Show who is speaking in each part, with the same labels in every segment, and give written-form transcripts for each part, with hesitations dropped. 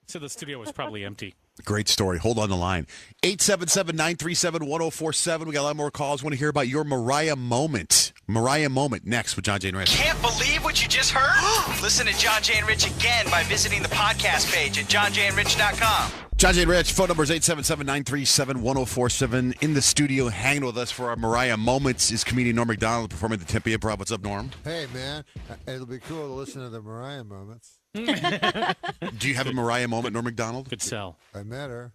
Speaker 1: So the studio was probably empty.
Speaker 2: Great story. Hold on the line. 877-937-1047. We got a lot more calls. Want to hear about your Mariah moment. Mariah moment next with Johnjay Rich.
Speaker 3: Can't believe what you just heard? Listen to Johnjay and Rich again by visiting the podcast page at johnjayandrich.com.
Speaker 2: Johnjay Rich, phone number is 877-937-1047. In the studio, hanging with us for our Mariah moments is comedian Norm Macdonald performing at the Tempe Improv. What's up, Norm?
Speaker 4: Hey, man. It'll be cool to listen to the Mariah moments.
Speaker 2: Do you have a Mariah moment, Norm Macdonald?
Speaker 1: Good sell.
Speaker 4: I met her.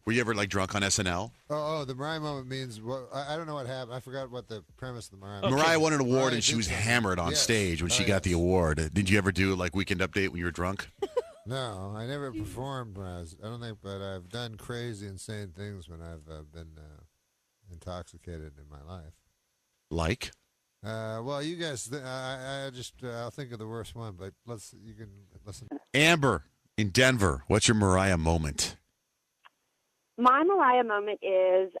Speaker 2: Were you ever drunk on SNL?
Speaker 4: Oh, the Mariah moment means what? I don't know what happened. I forgot what the premise of the Mariah.
Speaker 2: Okay. Mariah won an award
Speaker 4: Mariah
Speaker 2: and she was
Speaker 4: something.
Speaker 2: hammered on stage when she got the award. Did you ever do Weekend Update when you were drunk?
Speaker 4: No, I never performed when I was. I don't think, but I've done crazy, insane things when I've been intoxicated in my life.
Speaker 2: Like?
Speaker 4: Well, you guys, I'll think of the worst one, but you can listen.
Speaker 2: Amber in Denver, what's your Mariah moment?
Speaker 5: My Mariah moment is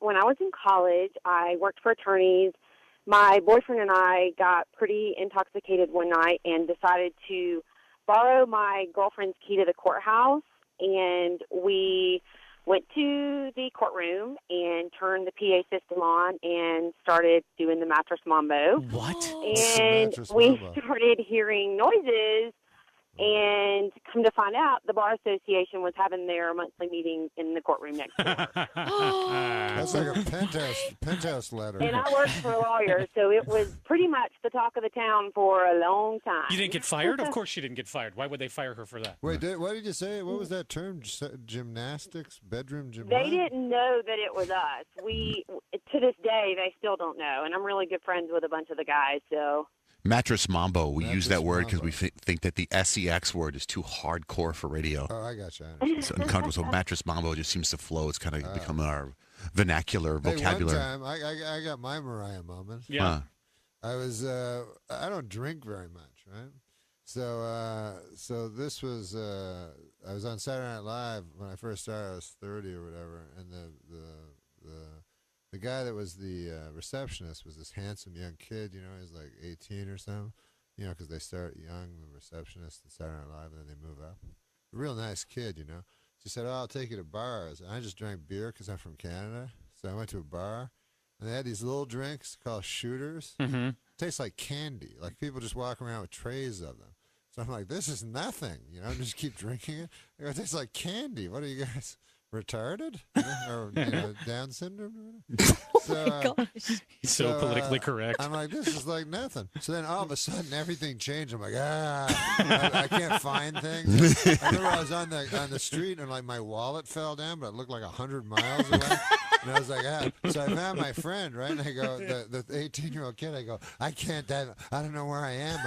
Speaker 5: when I was in college, I worked for attorneys. My boyfriend and I got pretty intoxicated one night and decided to borrow my girlfriend's key to the courthouse, and we went to the courtroom and turned the PA system on and started doing the mattress mambo.
Speaker 1: What?
Speaker 5: And we started hearing noises, and come to find out, the Bar Association was having their monthly meeting in the courtroom next door.
Speaker 4: That's like a penthouse letter.
Speaker 5: And I worked for a lawyer, so it was pretty much the talk of the town for a long time.
Speaker 1: You didn't get fired? Of course she didn't get fired. Why would they fire her for that?
Speaker 4: Wait, what did you say? What was that term? Gymnastics? Bedroom
Speaker 5: They
Speaker 4: gymnastics?
Speaker 5: didn't know that it was us. To this day, they still don't know, and I'm really good friends with a bunch of the guys, so...
Speaker 2: Mattress mambo. We use that word because we think that the SEX word is too hardcore for radio.
Speaker 4: Oh, I got you.
Speaker 2: It's uncomfortable. So mattress mambo just seems to flow. It's kind of become our vernacular vocabulary.
Speaker 4: One time, I got my Mariah moment.
Speaker 1: Yeah.
Speaker 4: I was, I don't drink very much, right? So this was, I was on Saturday Night Live when I first started. I was 30 or whatever, and the guy that was the receptionist was this handsome young kid, he was like 18 or something, because they start young, the receptionist at Saturday Night Live, and then they move up. A real nice kid, She said, I'll take you to bars. And I just drank beer because I'm from Canada. So I went to a bar, and they had these little drinks called shooters.
Speaker 1: Mm-hmm.
Speaker 4: Tastes like candy. Like people just walk around with trays of them. So I'm like, this is nothing. Just keep drinking it. It tastes like candy. What are you guys... retarded or Down syndrome? So,
Speaker 1: He's so politically correct.
Speaker 4: I'm like, this is like nothing. So then all of a sudden everything changed. I'm like, I can't find things. I remember I was on the street and my wallet fell down, but it looked like 100 miles away. And I was like, So I found my friend, right? And I go, the 18-year-old kid, I go, I don't know where I am.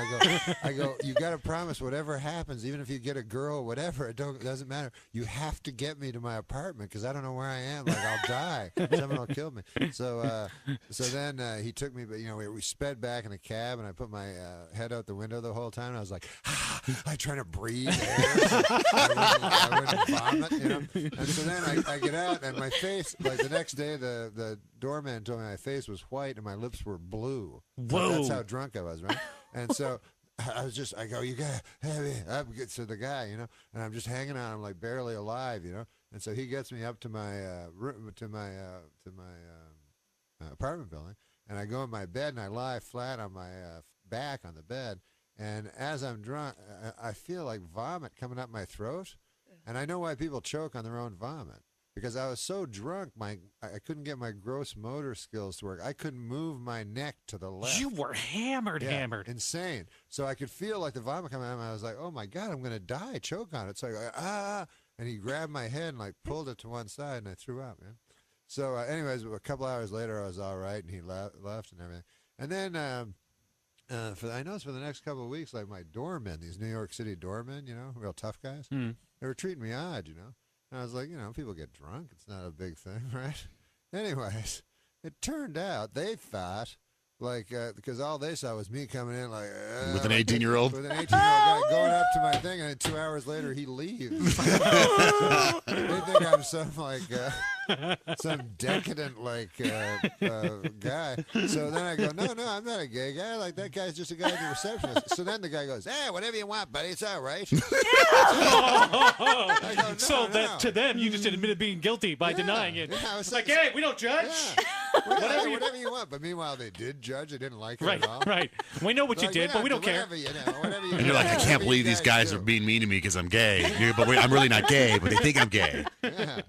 Speaker 4: I go, you got to promise whatever happens, even if you get a girl, whatever, it doesn't matter. You have to get me to my apartment because I don't know where I am. I'll die. Someone will kill me. So then he took me, but we sped back in a cab, and I put my head out the window the whole time. And I was like, I trying to breathe air. So I wouldn't vomit, And so then I get out, and my face, the next day, the doorman told me my face was white and my lips were blue.
Speaker 1: Whoa!
Speaker 4: That's how drunk I was, right? And so. I go, you gotta have me up to the guy, and I'm just hanging on. I'm like barely alive, And so he gets me up to my room, to my apartment building, and I go in my bed and I lie flat on my back on the bed. And as I'm drunk, I feel like vomit coming up my throat, and I know why people choke on their own vomit. Because I was so drunk, I couldn't get my gross motor skills to work. I couldn't move my neck to the left.
Speaker 1: You were hammered.
Speaker 4: Insane. So I could feel the vomit coming out, and I was like, oh, my God, I'm going to die, choke on it. So I go, and he grabbed my head and, pulled it to one side, and I threw up, man. So anyways, a couple hours later, I was all right, and he left and everything. And then I noticed for the next couple of weeks, my doormen, these New York City doormen, real tough guys, they were treating me odd, And I was like, people get drunk. It's not a big thing, right? Anyways, it turned out they thought, because all they saw was me coming in
Speaker 2: with an 18-year-old?
Speaker 4: With an 18-year-old guy going up to my thing, and then 2 hours later he leaves. They think I'm some, some decadent guy. So then I go, no, I'm not a gay guy. Like that guy's just a guy at the receptionist. So then the guy goes, hey, whatever you want, buddy, it's all right. I go,
Speaker 1: So that to them, you just admitted being guilty by denying it.
Speaker 4: Yeah, I was
Speaker 1: It's like, hey, we don't judge.
Speaker 4: Whatever you want. But meanwhile, they did judge. They didn't like it
Speaker 1: Right,
Speaker 4: at all.
Speaker 1: right. We know what you
Speaker 4: Like,
Speaker 1: did, but we don't care.
Speaker 4: whatever you
Speaker 2: And you're like, I
Speaker 4: whatever
Speaker 2: can't
Speaker 4: you
Speaker 2: believe these guys
Speaker 4: do.
Speaker 2: are being mean to me because I'm gay. I'm really not gay, but they think I'm gay.
Speaker 4: Yeah.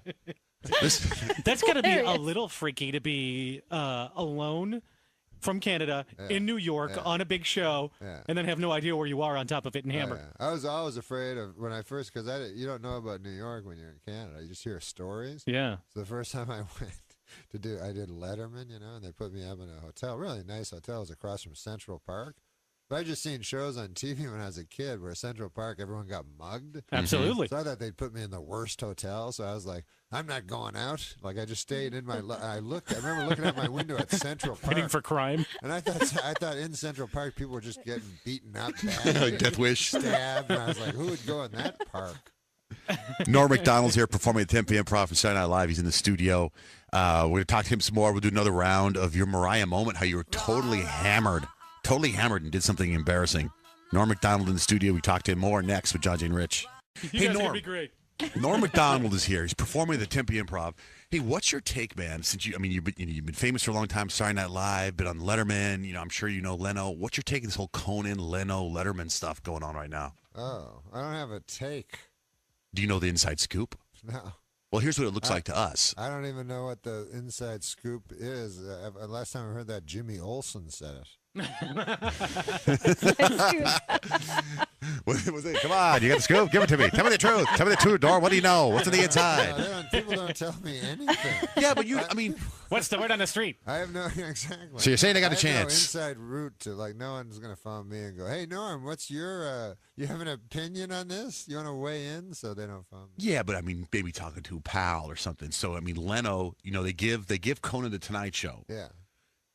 Speaker 1: That's got to be a little freaky to be alone from Canada in New York on a big show and then have no idea where you are on top of it and hammered.
Speaker 4: I was always afraid of when I first, because you don't know about New York when you're in Canada. You just hear stories.
Speaker 1: Yeah.
Speaker 4: So the first time I went I did Letterman, and they put me up in a hotel, really nice hotel. It was across from Central Park. But I just seen shows on TV when I was a kid where Central Park, everyone got mugged.
Speaker 1: Absolutely.
Speaker 4: So I thought they'd put me in the worst hotel. So I was like, I'm not going out. Like I just stayed in my. I remember looking out my window at Central Park.
Speaker 1: Heading for crime.
Speaker 4: And I thought in Central Park people were just getting beaten up, badly,
Speaker 2: Death Wish.
Speaker 4: stabbed. And I was like, who would go in that park?
Speaker 2: Norm Macdonald's here performing at 10 p.m. Improv from Saturday Night Live. He's in the studio. We're going to talk to him some more. We'll do another round of your Mariah moment, how you were totally hammered and did something embarrassing. Norm Macdonald in the studio. We talk to him more next with Johnjay Rich.
Speaker 1: You guys are gonna be great.
Speaker 2: Norm Macdonald is here. He's performing at the Tempe Improv. Hey, what's your take, man? Since you've been famous for a long time, Saturday Night Live, been on Letterman. I'm sure you know Leno. What's your take of this whole Conan, Leno, Letterman stuff going on right now?
Speaker 4: Oh, I don't have a take.
Speaker 2: Do you know the inside scoop?
Speaker 4: No.
Speaker 2: Well, here's what it looks like to us.
Speaker 4: I don't even know what the inside scoop is. Last time I heard that, Jimmy Olsen said it.
Speaker 2: What was it? Come on, you got the scoop? Give it to me. Tell me the truth. Tell me the truth, Dor. What do you know? What's on the inside?
Speaker 4: People don't tell me anything.
Speaker 2: Yeah, but
Speaker 1: What's the word on the street?
Speaker 4: I have no exactly.
Speaker 2: So you're saying I got a
Speaker 4: have
Speaker 2: chance?
Speaker 4: No inside route to no one's gonna phone me and go, "Hey Norm, what's your? You have an opinion on this? You want to weigh in?" So they don't phone me.
Speaker 2: Yeah, but maybe talking to a pal or something. So Leno, they give Conan the Tonight Show.
Speaker 4: Yeah.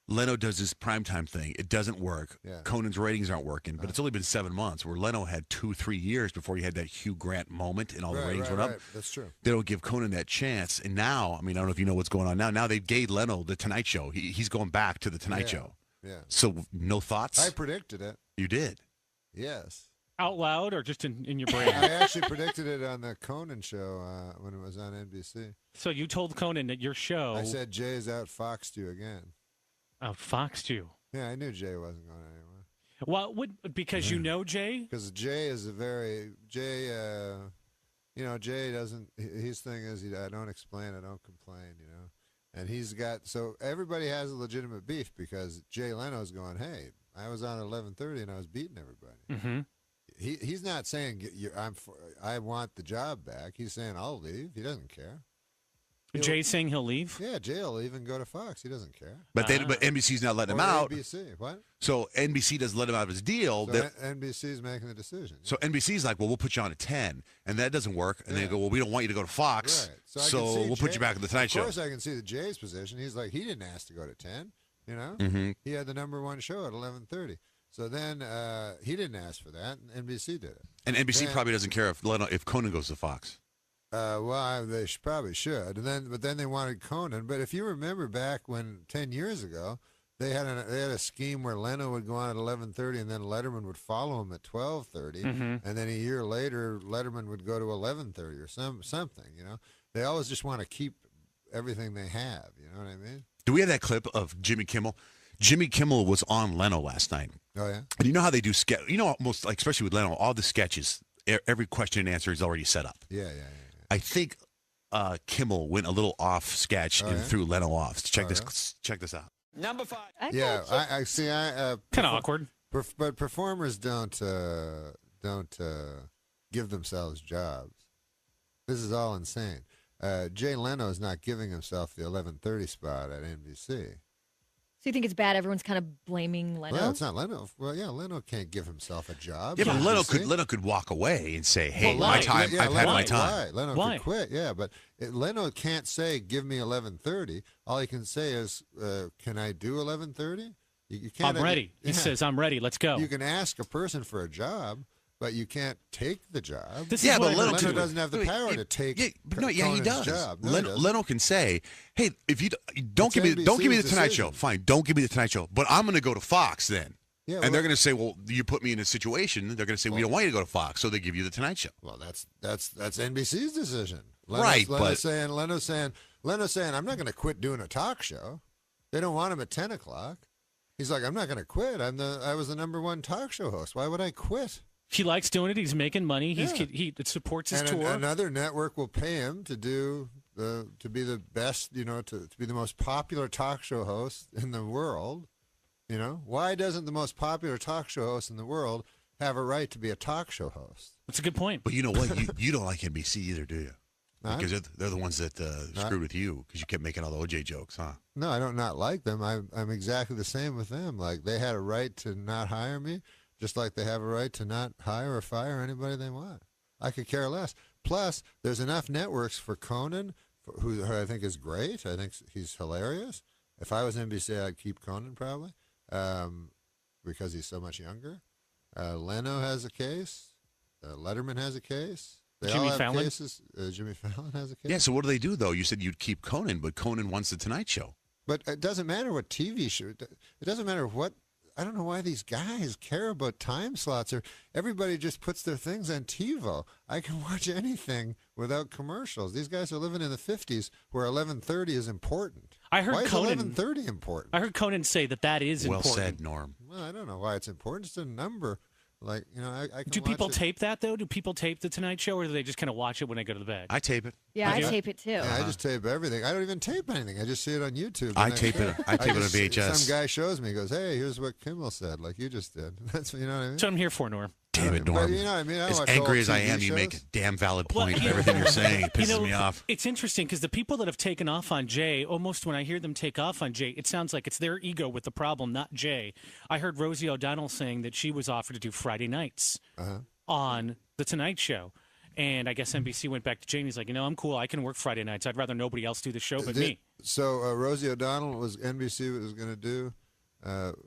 Speaker 2: Leno does this primetime thing. It doesn't work.
Speaker 4: Yeah.
Speaker 2: Conan's ratings aren't working, but it's only been 7 months, where Leno had 2-3 years before he had that Hugh Grant moment and all the ratings went up.
Speaker 4: That's true.
Speaker 2: They don't give Conan that chance. And now, I don't know if you know what's going on now. Now they've gave Leno the Tonight Show. He's going back to the Tonight Show.
Speaker 4: Yeah.
Speaker 2: So no thoughts?
Speaker 4: I predicted it.
Speaker 2: You did?
Speaker 4: Yes.
Speaker 1: Out loud or just in your brain?
Speaker 4: I actually predicted it on the Conan show when it was on NBC.
Speaker 1: So you told Conan that your show...
Speaker 4: I said Jay's outfoxed you again.
Speaker 1: Outfoxed you.
Speaker 4: Yeah, I knew Jay wasn't going anywhere.
Speaker 1: Well, because you know Jay?
Speaker 4: Because Jay is Jay doesn't, his thing is, I don't explain, I don't complain, And he's got, so everybody has a legitimate beef because Jay Leno's going, hey, I was on at 11:30 and I was beating everybody.
Speaker 1: Mm-hmm.
Speaker 4: He's not saying, I want the job back. He's saying, I'll leave. He doesn't care.
Speaker 1: Jay's saying he'll leave?
Speaker 4: Yeah, Jay will leave and go to Fox. He doesn't care.
Speaker 2: But NBC's not letting him out.
Speaker 4: NBC, what?
Speaker 2: So NBC doesn't let him out of his deal.
Speaker 4: So NBC's making the decision.
Speaker 2: So NBC's like, well, we'll put you on at 10, and that doesn't work. And they go, well, we don't want you to go to Fox,
Speaker 4: Right.
Speaker 2: so we'll put you back on the Tonight Show.
Speaker 4: Of course, I can see the Jay's position. He's like, he didn't ask to go to 10.
Speaker 2: Mm-hmm.
Speaker 4: He had the #1 show at 11:30. So then he didn't ask for that, and NBC did it.
Speaker 2: And NBC probably doesn't care if Conan goes to Fox.
Speaker 4: They probably should. But then they wanted Conan. But if you remember back when 10 years ago, they had a scheme where Leno would go on at 11:30, and then Letterman would follow him at 12:30, and then a year later Letterman would go to 11:30 or something. They always just want to keep everything they have. You know what I mean?
Speaker 2: Do we have that clip of Jimmy Kimmel? Jimmy Kimmel was on Leno last night.
Speaker 4: Oh yeah.
Speaker 2: And you know how they do almost like, especially with Leno, all the sketches, every question and answer is already set up.
Speaker 4: Yeah.
Speaker 2: I think Kimmel went a little off sketch and threw Leno off. Check this out.
Speaker 3: Number 5.
Speaker 4: I see.
Speaker 1: Kind of awkward.
Speaker 4: But performers don't give themselves jobs. This is all insane. Jay Leno is not giving himself the 11:30 spot at NBC.
Speaker 6: So you think it's bad? Everyone's kind of blaming Leno.
Speaker 4: Well, it's not Leno. Well, yeah, Leno can't give himself a job.
Speaker 2: Yeah, but Leno could walk away and say, "Hey,
Speaker 1: Well,
Speaker 2: my time.
Speaker 4: Yeah,
Speaker 2: I've had my time."
Speaker 4: Leno could quit. Yeah, but Leno can't say, "Give me 11:30." All he can say is, "Can I do 11:30?" You can't.
Speaker 1: I'm ready. He says, "I'm ready. Let's go."
Speaker 4: You can ask a person for a job, but you can't take the job.
Speaker 2: Yeah, but
Speaker 4: Leno doesn't have the power to take.
Speaker 2: He does.
Speaker 4: Job. No,
Speaker 2: Leno can say, "Hey, if you don't give me the Tonight Show, fine, don't give me the Tonight Show, but I'm going to go to Fox then."
Speaker 4: Yeah,
Speaker 2: and they're going to say, "Well, you put me in a situation." They're going to say, "We don't want you to go to Fox," so they give you the Tonight Show.
Speaker 4: Well, that's NBC's decision. Leno's saying, "I'm not going to quit doing a talk show." They don't want him at 10 o'clock. He's like, "I'm not going to quit. I was the #1 talk show host. Why would I quit?"
Speaker 1: He likes doing it. He's making money. He supports his tour.
Speaker 4: Another network will pay him to be the best, to be the most popular talk show host in the world. Why doesn't the most popular talk show host in the world have a right to be a talk show host?
Speaker 1: That's a good point.
Speaker 2: But you know what? You don't like NBC either, do you? Because they're the ones that screwed with you because you kept making all the OJ jokes, huh?
Speaker 4: No, I don't not like them. I'm exactly the same with them. Like, they had a right to not hire me, just like they have a right to not hire or fire anybody they want. I could care less. Plus, there's enough networks for Conan, who I think is great. I think he's hilarious. If I was NBC, I'd keep Conan probably, because he's so much younger. Leno has a case. Letterman has a case. They
Speaker 1: Jimmy
Speaker 4: all have
Speaker 1: Fallon?
Speaker 4: cases. Jimmy Fallon has a case.
Speaker 2: Yeah, so what do they do, though? You said you'd keep Conan, but Conan wants the Tonight Show.
Speaker 4: But it doesn't matter what TV show. It doesn't matter what. I don't know why these guys care about time slots. Or everybody just puts their things on TiVo. I can watch anything without commercials. These guys are living in the 50s where 11:30 is important.
Speaker 1: I heard
Speaker 4: why is
Speaker 1: Conan
Speaker 4: 11:30 important?
Speaker 1: I heard Conan say that is
Speaker 2: well
Speaker 1: important.
Speaker 2: Well said, Norm.
Speaker 4: Well, I don't know why it's important. It's a number. Like, I can
Speaker 1: Do people
Speaker 4: watch it.
Speaker 1: tape that, though? Do people tape the Tonight Show, or do they just kind of watch it when they go to the bed?
Speaker 2: I tape it.
Speaker 6: Yeah, I tape it too.
Speaker 4: Yeah, I just tape everything. I don't even tape anything. I just see it on YouTube.
Speaker 2: I tape it. I tape it on VHS.
Speaker 4: Some guy shows me, goes, "Hey, here's what Kimmel said," like you just did. That's what I mean.
Speaker 1: That's what I'm here for, Norm.
Speaker 2: Damn it, Norm.
Speaker 4: But you know what I mean? I
Speaker 2: as
Speaker 4: watch
Speaker 2: angry
Speaker 4: old
Speaker 2: as I
Speaker 4: TV
Speaker 2: am, you
Speaker 4: shows.
Speaker 2: make a damn valid point.
Speaker 1: Well,
Speaker 2: Everything you're saying pisses me off.
Speaker 1: It's interesting because the people that have taken off on Jay, almost when I hear them take off on Jay, it sounds like it's their ego with the problem, not Jay. I heard Rosie O'Donnell saying that she was offered to do Friday nights on The Tonight Show. And I guess NBC went back to Jay and he's like, I'm cool. I can work Friday nights. I'd rather nobody else do the show but me.
Speaker 4: So Rosie O'Donnell was NBC was going to do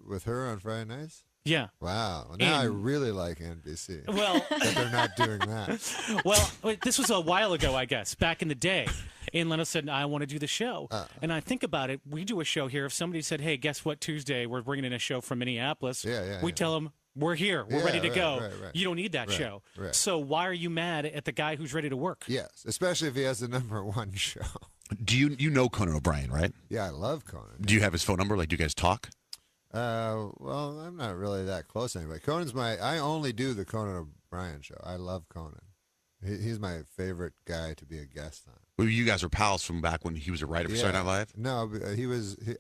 Speaker 4: with her on Friday nights?
Speaker 1: Yeah.
Speaker 4: Wow. Well, now I really like NBC.
Speaker 1: Well,
Speaker 4: that they're not doing that.
Speaker 1: Well, this was a while ago, I guess, back in the day. And Leno said, I want to do the show. And I think about it. We do a show here. If somebody said, hey, guess what, Tuesday, we're bringing in a show from Minneapolis. We tell them, we're here. We're ready to go.
Speaker 4: Right.
Speaker 1: You don't need that show.
Speaker 4: Right.
Speaker 1: So why are you mad at the guy who's ready to work?
Speaker 4: Yes, especially if he has the #1 show.
Speaker 2: Do you know Conan O'Brien, right?
Speaker 4: Yeah, I love Conan.
Speaker 2: Do you have his phone number? Like, do you guys talk?
Speaker 4: Well, I'm not really that close anyway. I only do the Conan O'Brien show. I love Conan. He's my favorite guy to be a guest on.
Speaker 2: Well, you guys were pals from back when he was a writer for Saturday Night Live?
Speaker 4: No,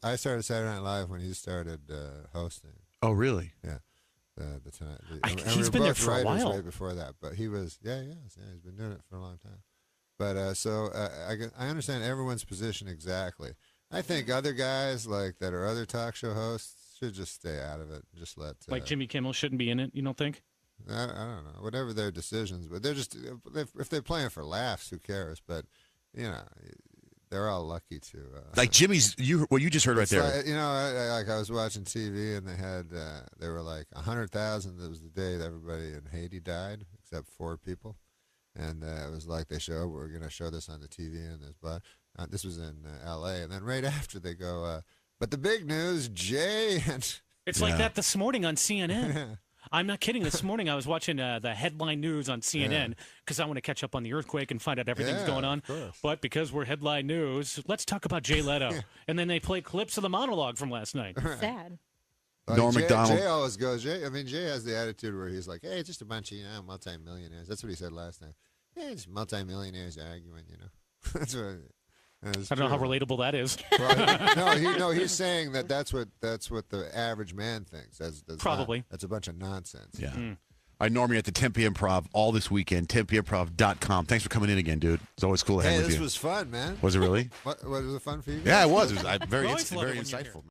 Speaker 4: I started Saturday Night Live when he started hosting.
Speaker 2: Oh, really?
Speaker 4: Yeah. The Tonight.
Speaker 1: He's been there for a while.
Speaker 4: Right before that, but he was. Yeah, he's been doing it for a long time. But I understand everyone's position exactly. I think other guys that are other talk show hosts should just stay out of it. Just let
Speaker 1: like Jimmy Kimmel shouldn't be in it. You don't think?
Speaker 4: I don't know. Whatever their decisions, but they're just if they're playing for laughs, who cares? But they're all lucky to.
Speaker 2: Like Jimmy's, you just heard right there.
Speaker 4: I was watching TV and they were like 100,000. That was the day that everybody in Haiti died except 4 people, and it was like we're going to show this on the TV and this, but this was in L.A. and then right after they go, but the big news, Jay and.
Speaker 1: It's like that this morning on CNN. I'm not kidding. This morning I was watching the headline news on CNN because I want to catch up on the earthquake and find out everything's going on. But because we're headline news, let's talk about Jay Leto. And then they play clips of the monologue from last night.
Speaker 6: Sad.
Speaker 2: Norm Macdonald.
Speaker 4: Jay always goes. Jay has the attitude where he's like, "Hey, it's just a bunch of multimillionaires." That's what he said last night. Hey, it's multimillionaires arguing. That's what.
Speaker 1: I don't know how relatable that is.
Speaker 4: Well, he's saying that's what the average man thinks. That's
Speaker 1: probably.
Speaker 4: That's a bunch of nonsense.
Speaker 2: Yeah. All right, Norm, you're at the Tempe Improv all this weekend. TempeImprov.com. Thanks for coming in again, dude. It's always cool to hang with you.
Speaker 4: This was fun, man.
Speaker 2: Was it really?
Speaker 4: Was it fun for you guys?
Speaker 2: Yeah, it was. It was very
Speaker 1: always love it when you're
Speaker 2: insightful.
Speaker 1: here.